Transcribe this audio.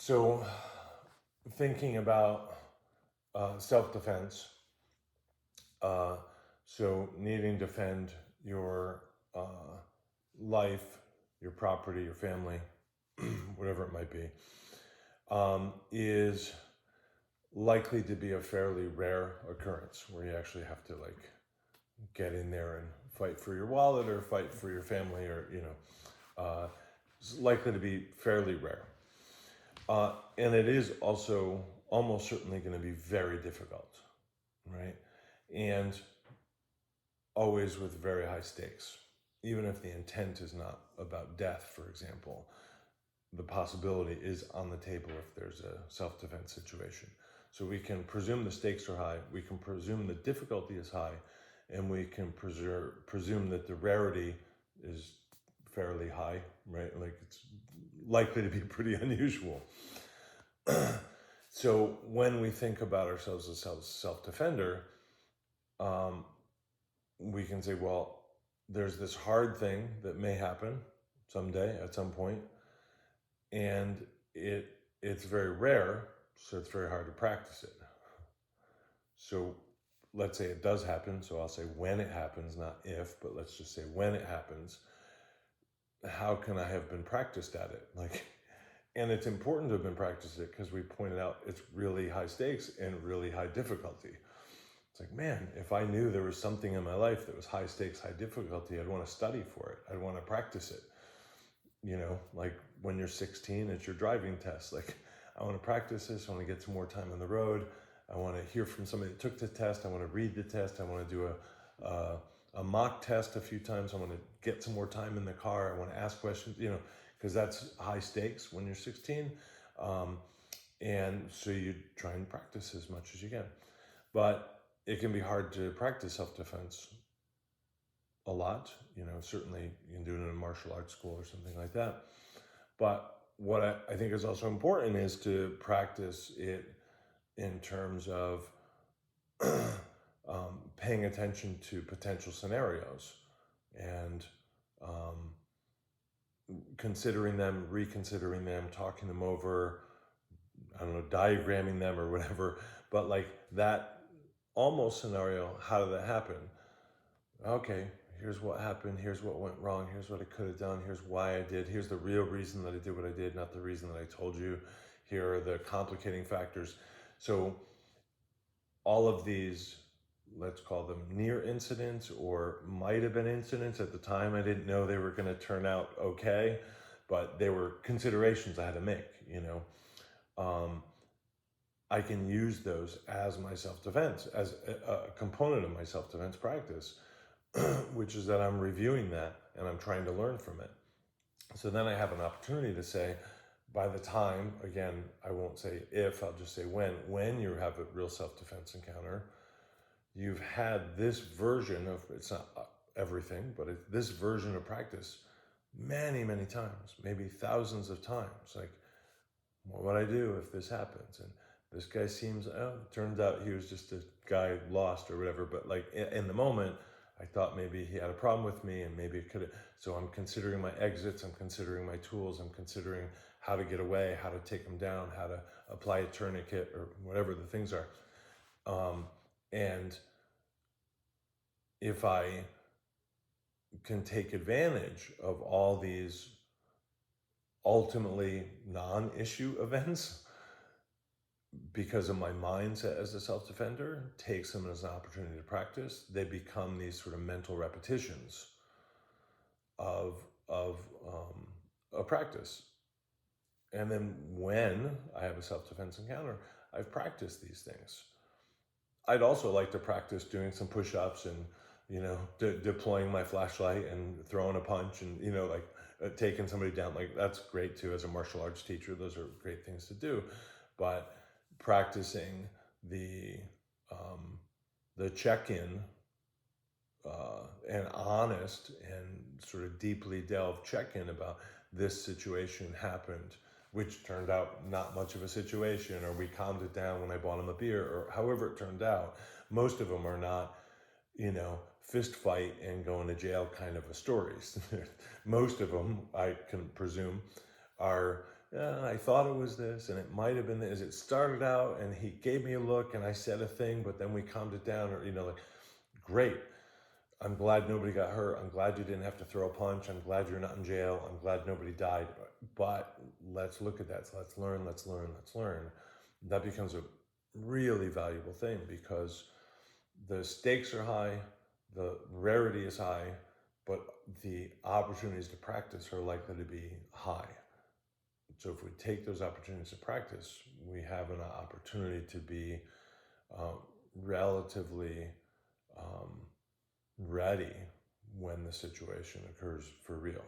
So, thinking about self-defense, uh, so needing to defend your life, your property, your family, whatever it might be, is likely to be a fairly rare occurrence where you actually have to like get in there and fight for your wallet or fight for your family, or it's likely to be fairly rare. And it is also almost certainly going to be very difficult, right? And always with very high stakes. Even if the intent is not about death, for example, the possibility is on the table if there's a self-defense situation. So we can presume the stakes are high, we can presume the difficulty is high, and we can presume that the rarity is fairly high, right? Like it's likely to be pretty unusual. So when we think about ourselves as self-defender, we can say, well, there's this hard thing that may happen someday at some point, and it's very rare, so it's very hard to practice it. So let's say it does happen, so I'll say when it happens, not if, but let's just say when it happens, how can I have been practiced at it? Like, and it's important to have been practiced it because we pointed out it's really high stakes and really high difficulty. It's like, man, if I knew there was something in my life that was high stakes, high difficulty, I'd want to study for it. I'd want to practice it. You know, like when you're 16, it's your driving test. Like, I want to practice this. I want to get some more time on the road. I want to hear from somebody that took the test. I want to read the test. I want to do a mock test a few times. I want to get some more time in the car. I want to ask questions, you know, because that's high stakes when you're 16. And so you try and practice as much as you can. But it can be hard to practice self-defense a lot. You know, certainly you can do it in a martial arts school or something like that. But what I think is also important is to practice it in terms of paying attention to potential scenarios and considering them, reconsidering them, talking them over, I don't know, diagramming them or whatever. But like that almost scenario, how did that happen? Okay, here's what happened, here's what went wrong, here's what I could have done, here's why I did, here's the real reason that I did what I did, not the reason that I told you. Here are the complicating factors. So all of these, let's call them near incidents or might have been incidents. At the time, I didn't know they were going to turn out okay, but they were considerations I had to make, you know. I can use those as my self-defense, as a component of my self-defense practice, which is that I'm reviewing that and I'm trying to learn from it. So then I have an opportunity to say, by the time, again, I won't say if, I'll just say when you have a real self-defense encounter, you've had this version of, it's not everything, but it's this version of practice many, many times, maybe thousands of times. Like, what would I do if this happens? And this guy seems, oh, it turns out he was just a guy lost or whatever. But like in the moment, I thought maybe he had a problem with me and maybe it could have. So I'm considering my exits, I'm considering my tools, I'm considering how to get away, how to take them down, how to apply a tourniquet or whatever the things are. And if I can take advantage of all these ultimately non-issue events, because of my mindset as a self-defender, takes them as an opportunity to practice, they become these sort of mental repetitions of a practice. And then when I have a self-defense encounter, I've practiced these things. I'd also like to practice doing some push-ups and, you know, deploying my flashlight and throwing a punch and, you know, like taking somebody down. Like that's great too. As a martial arts teacher, those are great things to do. But practicing the check-in and honest and sort of deeply delved check-in about this situation happened, which turned out not much of a situation, or we calmed it down when I bought him a beer, or however it turned out. Most of them are not, you know, fist fight and going to jail kind of a stories. Most of them, I can presume, are yeah, I thought it was this, and it might have been this. It started out, and he gave me a look, and I said a thing, but then we calmed it down, or like, great. I'm glad nobody got hurt. I'm glad you didn't have to throw a punch. I'm glad you're not in jail. I'm glad nobody died. But let's look at that. So let's learn, let's learn, let's learn. That becomes a really valuable thing because the stakes are high, the rarity is high, but the opportunities to practice are likely to be high. So if we take those opportunities to practice, we have an opportunity to be um, relatively um, ready when the situation occurs for real.